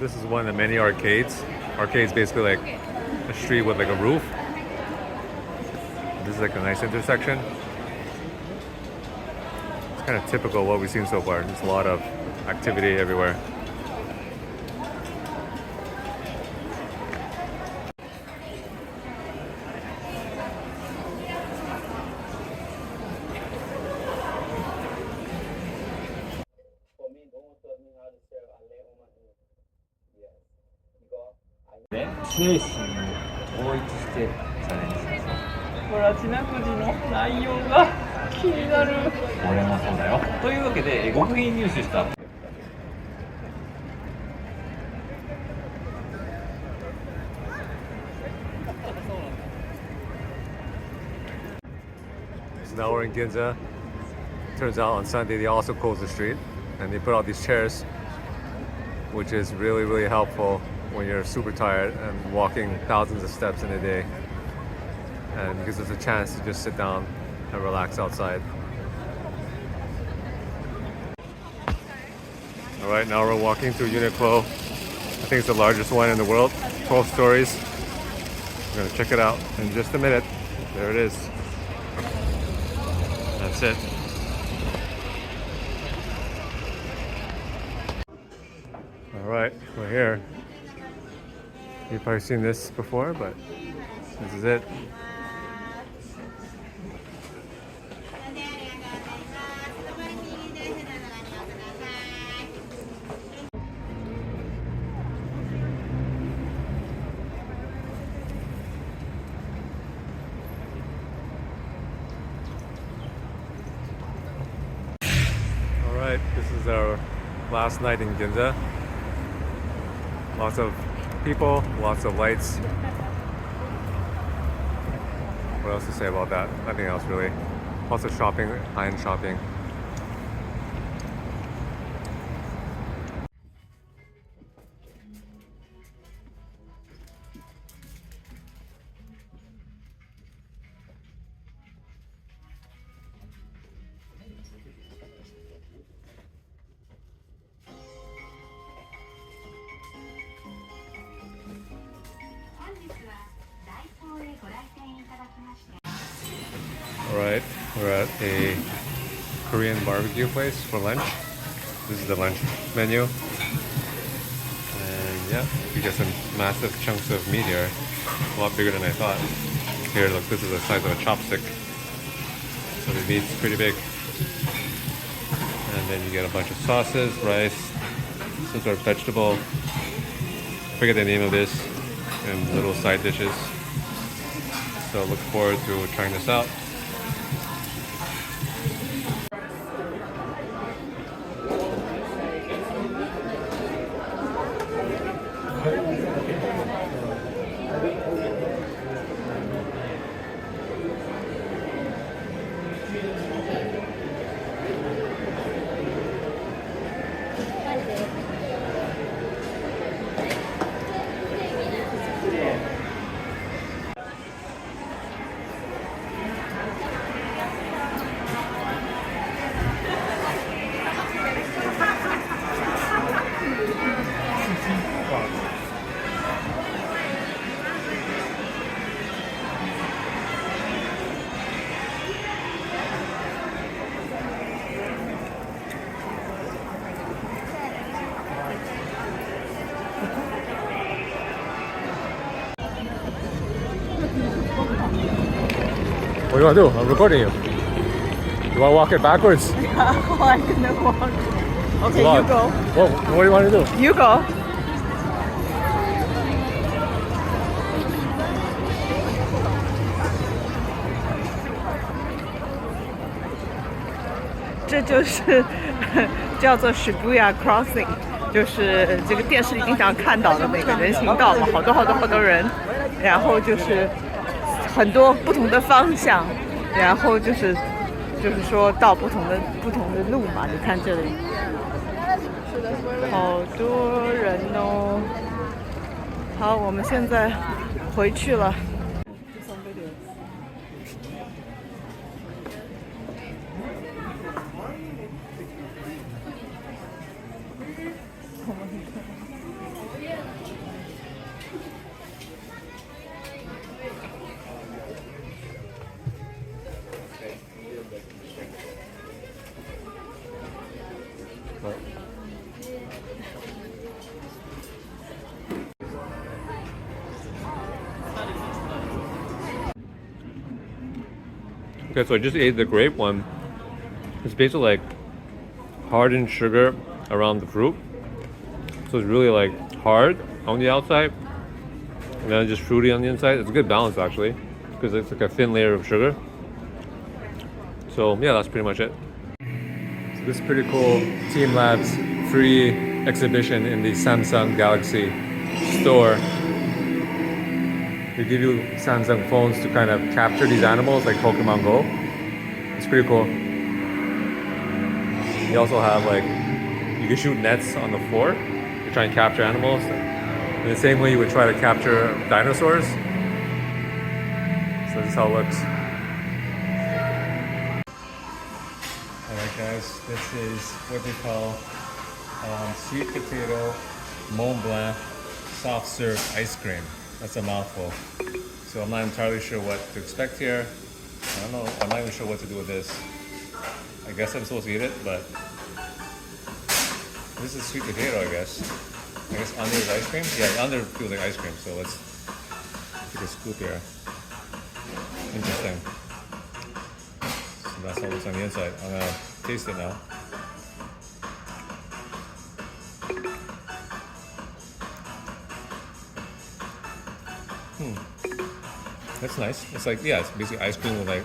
this is one of the many arcades. Arcade's basically like a street with like a roof. This is like a nice intersection. It's kind of typical of what we've seen so far. There's a lot of activity everywhere. So now we're in Ginza. Turns out on Sunday they also close the street and they put out these chairs, which is really helpful when you're super tired and walking thousands of steps in a day, and gives us a chance to just sit down and relax outside. Alright, now we're walking through UNIQLO. I think it's the largest one in the world, 12 stories. We're gonna check it out in just a minute. There it is. That's it. Alright, we're here. You've probably seen this before, but this is it. Alright, this is our last night in Ginza. Lots of people, lots of lights. What else to say about that? Nothing else really. Lots of shopping, high-end shopping. Alright, we're at a Korean barbecue place for lunch. This is the lunch menu. And yeah, you get some massive chunks of meat here. A lot bigger than I thought. Here, look, this is the size of a chopstick. So the meat's pretty big. And then you get a bunch of sauces, rice, some sort of vegetable. I forget the name of this. And little side dishes. So look forward to trying this out. What do you want to do? I'm recording you. You want to walk it backwards? Oh, I couldn't walk. Okay, Vlog. you go. What do you want to do? You go. 这就是叫做 Shibuya Crossing，就是这个电视里经常看到的那个人行道嘛，好多人，然后就是很多不同的方向，然后就是说到不同的路嘛。你看这里，好多人哦。好，我们现在回去了。Okay, so I just ate the grape one. It's basically like hardened sugar around the fruit. So it's really like hard on the outside and then just fruity on the inside. It's a good balance actually because it's like a thin layer of sugar. So yeah, that's pretty much it. So this is pretty cool Team Labs free exhibition in the Samsung Galaxy store. They give you Samsung phones to kind of capture these animals like Pokemon Go. It's pretty cool. You also have like, you can shoot nets on the floor to try and capture animals. In the same way you would try to capture dinosaurs. So this is how it looks. Alright guys, this is what they call sweet potato Mont Blanc soft serve ice cream. That's a mouthful. So I'm not entirely sure what to expect here. I don't know, I'm not even sure what to do with this. I guess I'm supposed to eat it, but this is sweet potato, I guess. I guess under is ice cream? Yeah, under feels like ice cream, so let's take a scoop here. Interesting. So that's how it looks on the inside. I'm gonna taste it now. That's nice. It's like, yeah, it's basically ice cream with like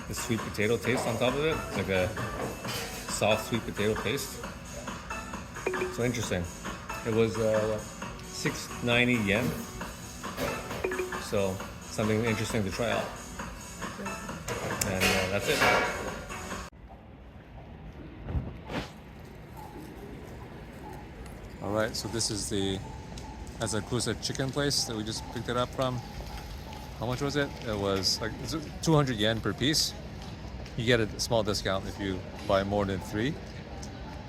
the sweet potato taste on top of it. It's like a soft sweet potato paste. So interesting. It was 690 yen. So something interesting to try out. And that's it. All right, so this is the Asakusa chicken place that we just picked it up from. How much was it? It was like 200 yen per piece. You get a small discount if you buy more than 3.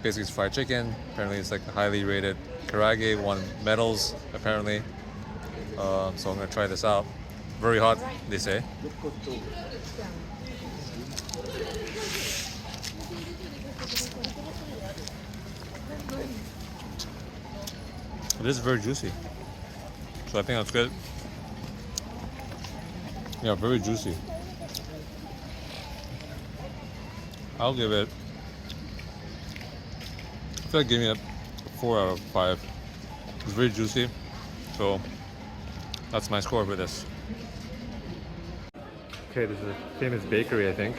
Basically, it's fried chicken. Apparently, it's like highly rated karage, won medals apparently. So I'm gonna try this out. Very hot, they say. It is very juicy, so I think that's good. Yeah, very juicy. I'll give it, I feel like giving it a 4 out of 5. It's very juicy, so that's my score for this. Okay, this is a famous bakery, I think.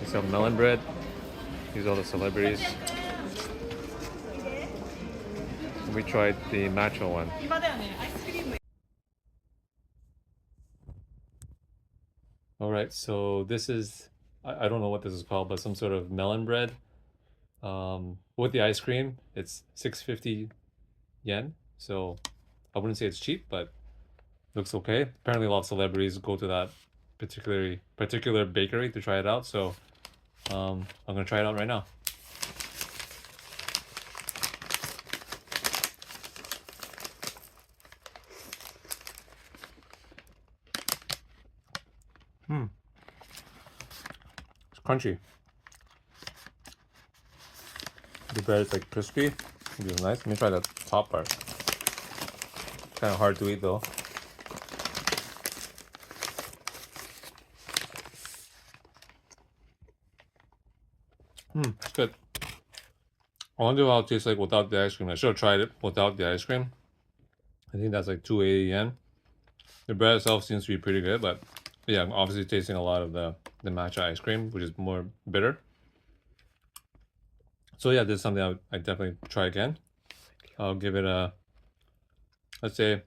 They sell melon bread. These are all the celebrities. We tried the matcha one. Alright, so this is, I don't know what this is called, but some sort of melon bread. With the ice cream, it's 650 yen. So I wouldn't say it's cheap, but looks okay. Apparently a lot of celebrities go to that particular bakery to try it out. So I'm gonna try it out right now. It's crunchy. The bread is like crispy, which is nice. Let me try the top part. It's kind of hard to eat though. It's good. I wonder how it tastes like without the ice cream. I should have tried it without the ice cream. I think that's like 280 yen. The bread itself seems to be pretty good, but yeah, I'm obviously tasting a lot of the matcha ice cream, which is more bitter. So yeah, this is something I definitely try again. I'll give it a, let's say, I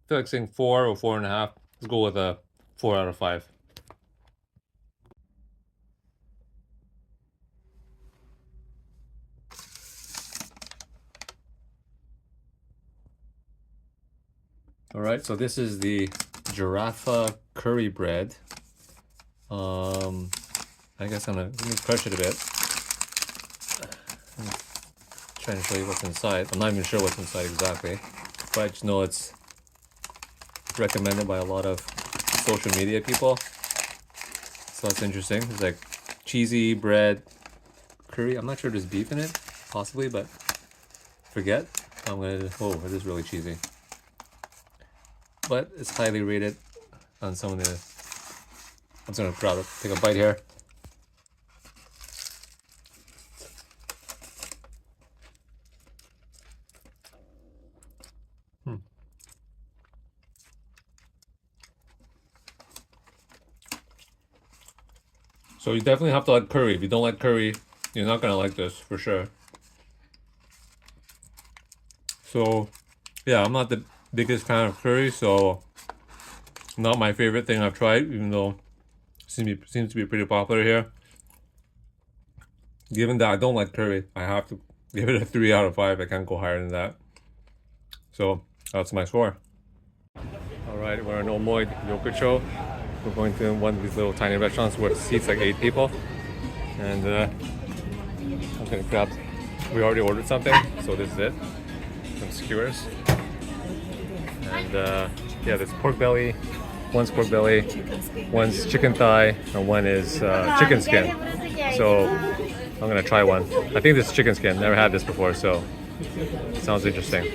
feel like saying 4 or 4.5. Let's go with a 4 out of 5. All right, so this is the giraffe curry bread. I guess let me crush it a bit. Trying to show you what's inside. I'm not even sure what's inside exactly, but I just know it's recommended by a lot of social media people. So that's interesting. It's like cheesy bread, curry. I'm not sure there's beef in it, possibly, but forget. Oh, it is really cheesy. But it's highly rated on some of the I'm just gonna grab it, take a bite here. So you definitely have to like curry. If you don't like curry, you're not gonna like this for sure. So yeah, I'm not the biggest fan of curry, so not my favorite thing I've tried, even though it seems to be pretty popular here. Given that I don't like curry, I have to give it a 3 out of 5. I can't go higher than that. So that's my score. Alright, we're in UNIQLO. We're going to one of these little tiny restaurants where it seats like 8 people. And I'm gonna grab, we already ordered something, so this is it. Some skewers. And yeah, there's pork belly. One's pork belly, one's chicken thigh, and one is chicken skin. So I'm gonna try one. I think this is chicken skin. Never had this before, so it sounds interesting.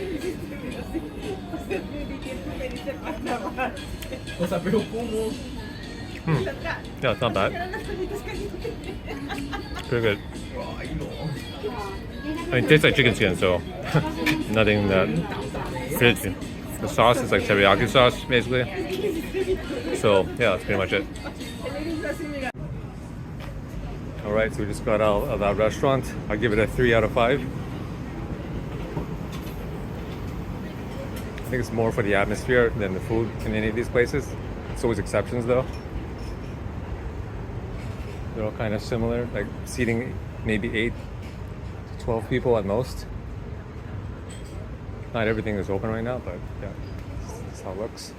Yeah, it's not bad. Pretty good. I mean, it tastes like chicken skin, so nothing that crazy. The sauce is like teriyaki sauce, basically. So yeah, that's pretty much it. Alright, so we just got out of that restaurant. I'll give it a 3 out of 5. I think it's more for the atmosphere than the food in any of these places. It's always exceptions though. They're all kind of similar, like seating maybe 8 to 12 people at most. Not everything is open right now, but yeah, that's how it looks.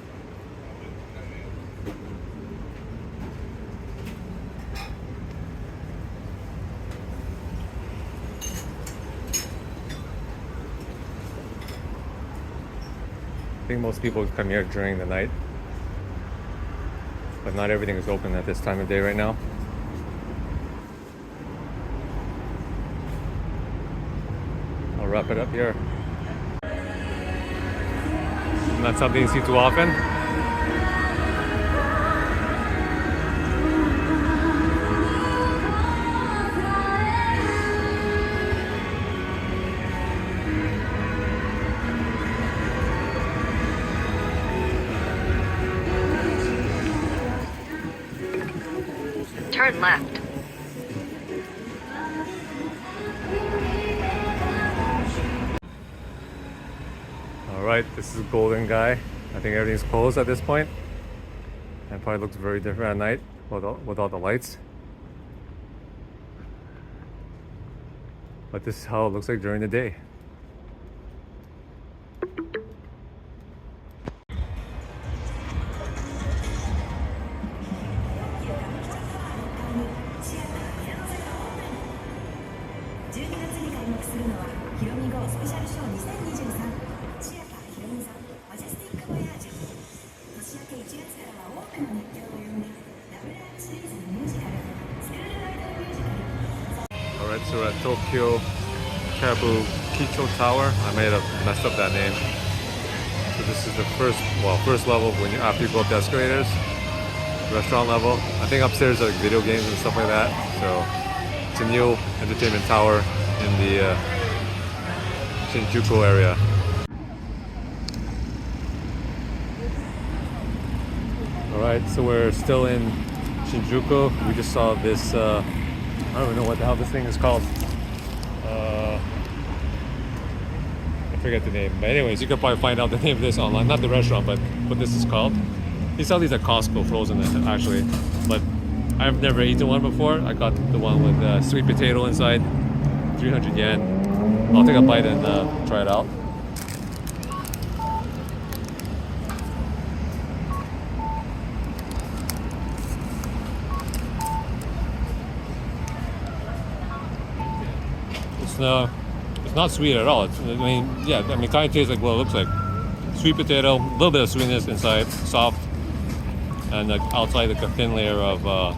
I think most people come here during the night, but not everything is open at this time of day right now. I'll wrap it up here. Not something you see too often. Turn left. Alright, this is Golden Gai. I think everything's closed at this point. And probably looks very different at night with all the lights. But this is how it looks like during the day. Alright, so we're at Tokyo Kabukicho Tower. I may have messed up that name. So this is the first level when you after you go up the escalators. Restaurant level. I think upstairs are like video games and stuff like that. So it's a new entertainment tower in the Shinjuku area. Alright, so we're still in Shinjuku. We just saw this, I don't even know what the hell this thing is called. I forget the name. But anyways, you can probably find out the name of this online. Not the restaurant, but what this is called. You sell these at Costco frozen actually. But I've never eaten one before. I got the one with sweet potato inside, 300 yen. I'll take a bite and try it out. It's not sweet at all. It kind of tastes like what it looks like. Sweet potato, a little bit of sweetness inside, soft, and like outside like a thin layer of I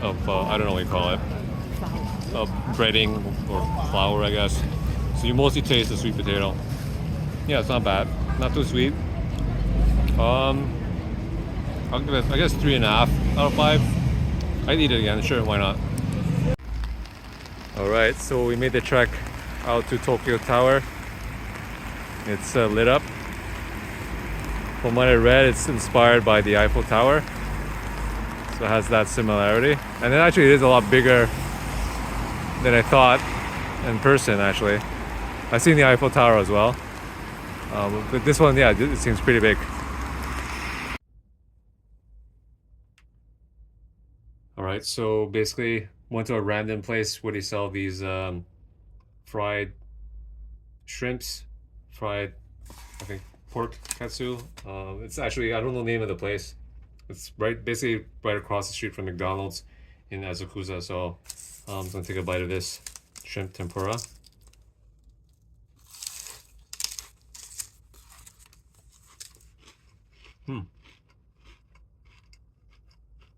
don't know what you call it, of breading or flour, I guess. So you mostly taste the sweet potato. Yeah, it's not bad, not too sweet. I'll give it, I guess, 3.5. out of 5. I'd eat it again, sure, why not? Alright, so we made the trek out to Tokyo Tower. It's lit up. From what I read, it's inspired by the Eiffel Tower. So it has that similarity. And then actually it is a lot bigger than I thought in person, actually. I've seen the Eiffel Tower as well. But this one, yeah, it seems pretty big. Alright, so basically went to a random place where they sell these fried shrimps, fried, I think, pork katsu. It's actually, I don't know the name of the place. It's basically right across the street from McDonald's in Asakusa. So I'm gonna take a bite of this shrimp tempura.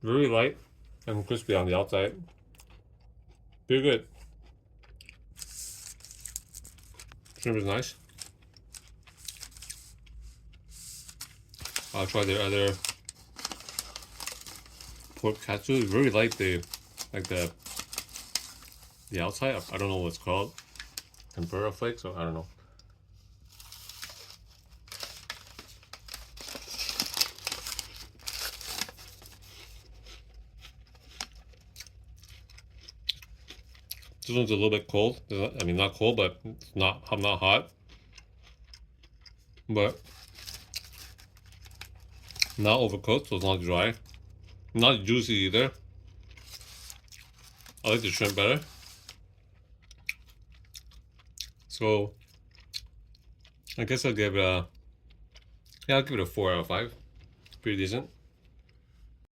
Really light and crispy on the outside. Pretty good. Shrimp is nice. I'll try their other pork katsu. It's really light. The outside. I don't know what it's called. Tempura flakes, or I don't know. This one's a little bit cold. I mean, not cold, but it's not hot. But not overcooked, so it's not dry. Not juicy either. I like the shrimp better. So I guess I'll give it a 4 out of 5. Pretty decent.